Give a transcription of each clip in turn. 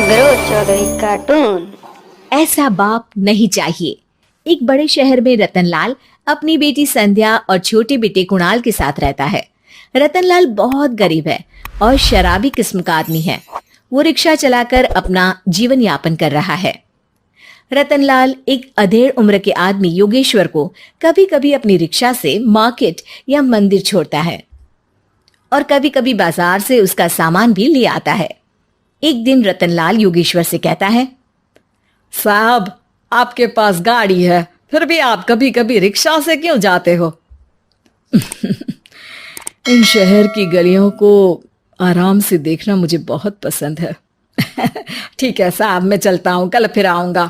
सगरो चौधरी कार्टून। ऐसा बाप नहीं चाहिए। एक बड़े शहर में रतनलाल अपनी बेटी संध्या और छोटे बेटे कुणाल के साथ रहता है। रतनलाल बहुत गरीब है और शराबी किस्म का आदमी है। वो रिक्शा चलाकर अपना जीवन यापन कर रहा है। रतनलाल एक अधेड़ उम्र के आदमी योगेश्वर को कभी कभी अपनी रिक्शा से मार्केट या मंदिर छोड़ता है और कभी कभी बाजार से उसका सामान भी ले आता है। एक दिन रतनलाल योगेश्वर से कहता है, साहब, आपके पास गाड़ी है, फिर भी आप कभी कभी रिक्शा से क्यों जाते हो? इन शहर की गलियों को आराम से देखना मुझे बहुत पसंद है। ठीक है साहब, मैं चलता हूँ, कल फिर आऊंगा।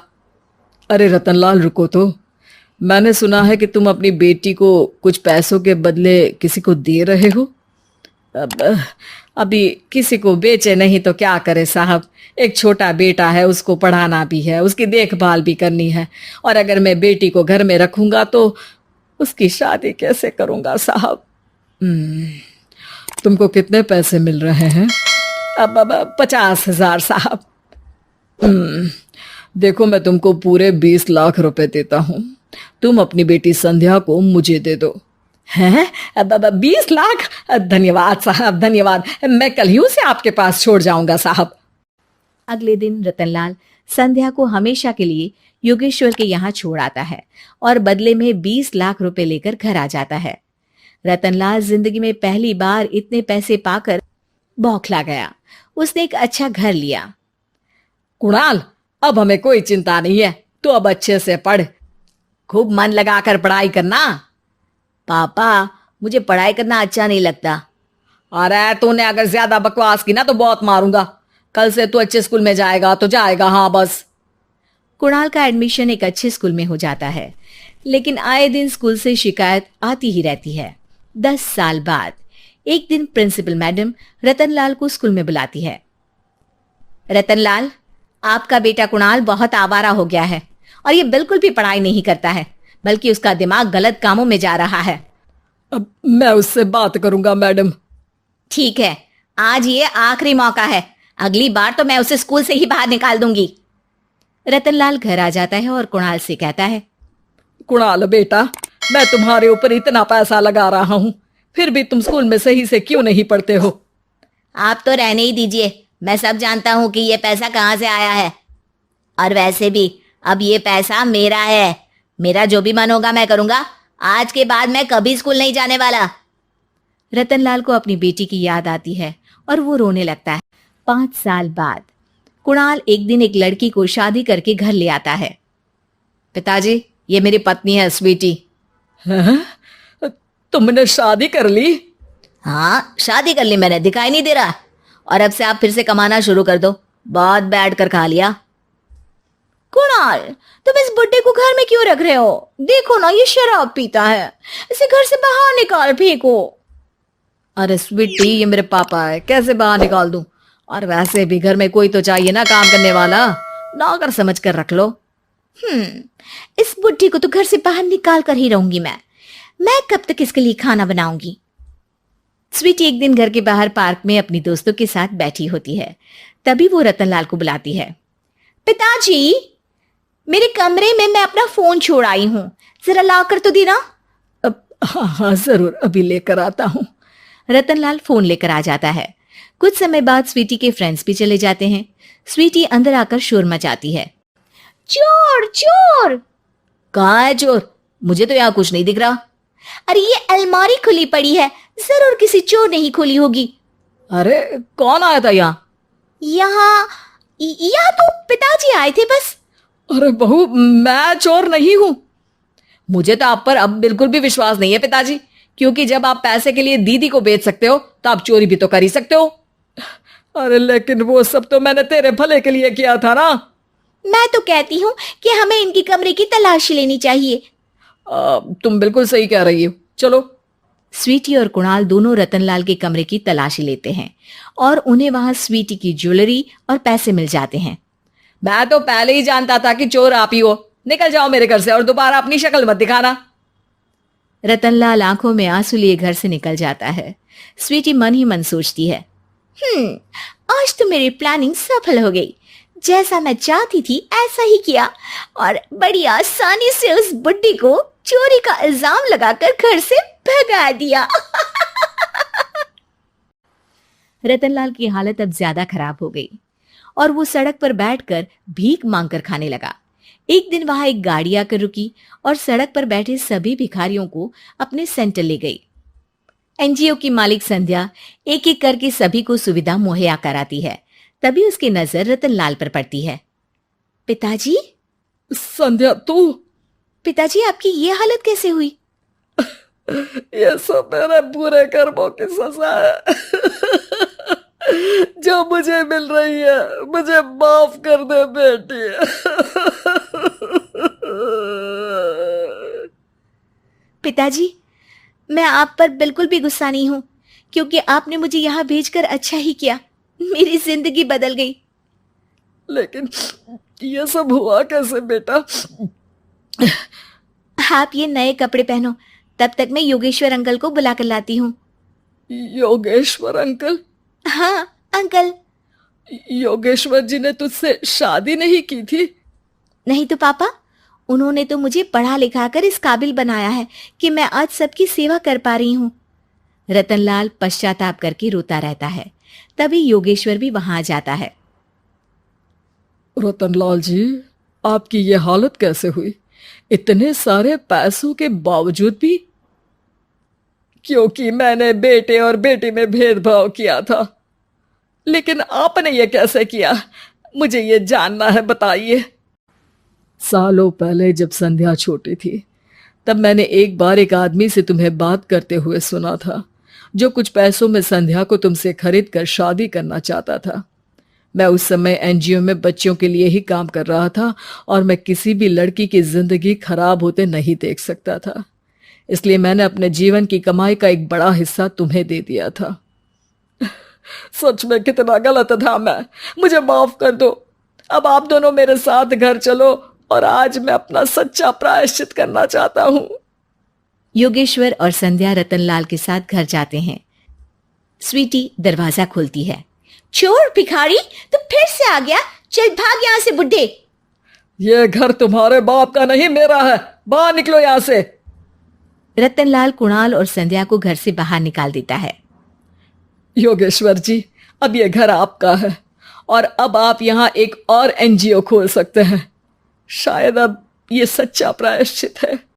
अरे रतनलाल, रुको तो। मैंने सुना है कि तुम अपनी बेटी को कुछ पैसों के बदले किसी को दे रहे हो। अभी किसी को बेचे नहीं तो क्या करे साहब। एक छोटा बेटा है, उसको पढ़ाना भी है, उसकी देखभाल भी करनी है, और अगर मैं बेटी को घर में रखूंगा तो उसकी शादी कैसे करूंगा साहब? तुमको कितने पैसे मिल रहे हैं? अब 50,000 साहब। देखो, मैं तुमको पूरे 20 लाख रुपए देता हूँ। तुम अपनी बेटी संध्या को मुझे दे दो। हैं? अब 20 लाख? धन्यवाद साहब, धन्यवाद। मैं कल ही उसे आपके पास छोड़ जाऊंगा साहब। अगले दिन रतनलाल संध्या को हमेशा के लिए योगेश्वर के यहाँ छोड़ आता है और बदले में 20 लाख रुपए लेकर घर आ जाता है। रतनलाल जिंदगी में पहली बार इतने पैसे पाकर बौखला गया। उसने एक अच्छा घर लिया। कुणाल, अब हमें कोई चिंता नहीं है। तू अब अच्छे से पढ़, खूब मन लगाकर पढ़ाई करना। पापा, मुझे पढ़ाई करना अच्छा नहीं लगता। अरे तूने अगर ज्यादा बकवास की ना तो बहुत मारूंगा। कल से तू अच्छे स्कूल में जाएगा तो जाएगा, हाँ बस। कुणाल का एडमिशन एक अच्छे स्कूल में हो जाता है, लेकिन आए दिन स्कूल से शिकायत आती ही रहती है। 10 साल बाद एक दिन प्रिंसिपल मैडम रतनलाल को स्कूल में बुलाती है। रतनलाल, आपका बेटा कुणाल बहुत आवारा हो गया है और ये बिल्कुल भी पढ़ाई नहीं करता है, बल्कि उसका दिमाग गलत कामों में जा रहा है। अब मैं उससे बात करूंगा मैडम। ठीक है, आज ये आखिरी मौका है। अगली बार तो मैं उसे स्कूल से ही बाहर निकाल दूंगी। रतनलाल घर आ जाता है और कुणाल से कहता है, कुणाल बेटा, मैं तुम्हारे ऊपर इतना पैसा लगा रहा हूं, फिर भी तुम स्कूल में सही से क्यों नहीं पढ़ते हो? आप तो रहने ही दीजिए। मैं सब जानता हूं कि ये पैसा कहां से आया है, और वैसे भी अब ये पैसा मेरा है। मेरा जो भी मन होगा मैं करूंगा। आज के बाद मैं कभी स्कूल नहीं जाने वाला। रतनलाल को अपनी बेटी की याद आती है और वो रोने लगता है। 5 साल बाद कुणाल एक दिन एक लड़की को शादी करके घर ले आता है। पिताजी, ये मेरी पत्नी है स्वीटी। तुमने शादी कर ली? हाँ, शादी कर ली मैंने, दिखाई नहीं दे रहा? और अब से आप फिर से कमाना शुरू कर दो। बहुत बैठ कर खा लिया। कुणाल, तुम इस बुड्ढे को घर में क्यों रख रहे हो? देखो ना, ये शराब पीता है। इसे घर से बाहर निकाल फेंको। अरे स्वीटी, ये मेरे पापा है, कैसे बाहर निकाल दूं? और वैसे भी घर में कोई तो चाहिए ना काम करने वाला। नौकर समझ कर रख लो। इस बुड्ढी को तो घर से बाहर निकाल कर ही रहूंगी मैं कब तक इसके लिए खाना बनाऊंगी? स्वीटी एक दिन घर के बाहर पार्क में अपनी दोस्तों के साथ बैठी होती है। तभी वो रतनलाल को बुलाती है। पिताजी, मेरे कमरे में मैं अपना फोन छोड़ आई हूँ, जरा ला कर तो देना। हाँ जरूर, अभी लेकर आता हूँ। रतनलाल फोन लेकर आ जाता है। कुछ समय बाद स्वीटी के फ्रेंड्स भी चले जाते हैं। स्वीटी अंदर आकर शोर मचाती है। चोर चोर! कहाँ है चोर? मुझे तो यहाँ कुछ नहीं दिख रहा। अरे ये अलमारी खुली पड़ी है, जरूर किसी चोर ने ही खोली होगी। अरे कौन आया था यहाँ? यहाँ तो पिताजी आए थे बस। अरे बहू, मैं चोर नहीं हूँ। मुझे तो आप पर अब बिल्कुल भी विश्वास नहीं है पिताजी, क्योंकि जब आप पैसे के लिए दीदी को बेच सकते हो तो आप चोरी भी तो कर ही सकते हो। अरे लेकिन वो सब तो मैंने तेरे भले के लिए किया था ना। मैं तो कहती हूँ कि हमें इनकी कमरे की तलाशी लेनी चाहिए। तुम बिल्कुल सही कह रही हो, चलो। स्वीटी और कुणाल दोनों रतनलाल के कमरे की तलाशी लेते हैं और उन्हें वहां स्वीटी की ज्वेलरी और पैसे मिल जाते हैं। मैं तो पहले ही जानता था कि चोर आप ही हो। निकल जाओ मेरे घर से और दोबारा अपनी शक्ल मत दिखाना। रतनलाल आंखों में आंसू लिए घर से निकल जाता है। स्वीटी मन ही मन सोचती है, आज तो मेरी प्लानिंग सफल हो गई। जैसा मैं चाहती थी ऐसा ही किया और बड़ी आसानी से उस बुड्ढी को चोरी का इल्जाम लगाकर घर से भगा दिया। रतनलाल की हालत अब ज्यादा खराब हो गई और वो सड़क पर बैठकर भीख मांगकर खाने लगा। एक दिन वहां एक गाड़ी आकर रुकी और सड़क पर बैठे सभी भिखारियों को अपने सेंटर ले गई। एनजीओ की मालिक संध्या एक एक करके सभी को सुविधा मुहैया कराती है। तभी उसकी नजर रतनलाल पर पड़ती है। पिताजी? संध्या तू? पिताजी, आपकी ये हालत कैसे हुई? ये सब मेरे बुरे कर्मों की सजा है जो मुझे मिल रही है। मुझे माफ कर दे बेटी। पिताजी, मैं आप पर बिल्कुल भी गुस्सा नहीं हूं, क्योंकि आपने मुझे यहाँ भेजकर अच्छा ही किया। मेरी जिंदगी बदल गई। लेकिन ये सब हुआ कैसे बेटा? आप ये नए कपड़े पहनो, तब तक मैं योगेश्वर अंकल को बुलाकर लाती हूँ। योगेश्वर अंकल? हाँ अंकल। योगेश्वर जी ने तुझसे शादी नहीं की थी? नहीं तो पापा, उन्होंने तो मुझे पढ़ा लिखा कर इस काबिल बनाया है कि मैं आज सबकी सेवा कर पा रही हूँ। रतनलाल पश्चाताप करके रोता रहता है। तभी योगेश्वर भी वहां आ जाता है। रतनलाल जी, आपकी ये हालत कैसे हुई? इतने सारे पैसों के बावजूद भी? क्योंकि मैंने बेटे और बेटी में भेदभाव किया था। लेकिन आपने ये कैसे किया? मुझे ये जानना है, बताइए। सालों पहले जब संध्या छोटी थी, तब मैंने एक बार एक आदमी से तुम्हें बात करते हुए सुना था, जो कुछ पैसों में संध्या को तुमसे खरीद कर शादी करना चाहता था। मैं उस समय एनजीओ में बच्चों के लिए ही काम कर रहा था और मैं किसी भी लड़की की जिंदगी खराब होते नहीं देख सकता था। इसलिए मैंने अपने जीवन की कमाई का एक बड़ा हिस्सा तुम्हें दे दिया था। सच में कितना गलत था मैं। मुझे माफ कर दो। अब आप दोनों मेरे साथ घर चलो और आज मैं अपना सच्चा प्रायश्चित करना चाहता हूं। योगेश्वर और संध्या रतनलाल के साथ घर जाते हैं। स्वीटी दरवाजा खोलती है। चोर भिखारी, तो फिर से आ गया? चल भाग यहां से बुड्ढे। ये घर तुम्हारे बाप का नहीं, मेरा है। बाहर निकलो यहां से। रतनलाल कुणाल और संध्या को घर से बाहर निकाल देता है। योगेश्वर जी, अब ये घर आपका है और अब आप यहाँ एक और एनजीओ खोल सकते हैं। शायद अब ये सच्चा प्रायश्चित है।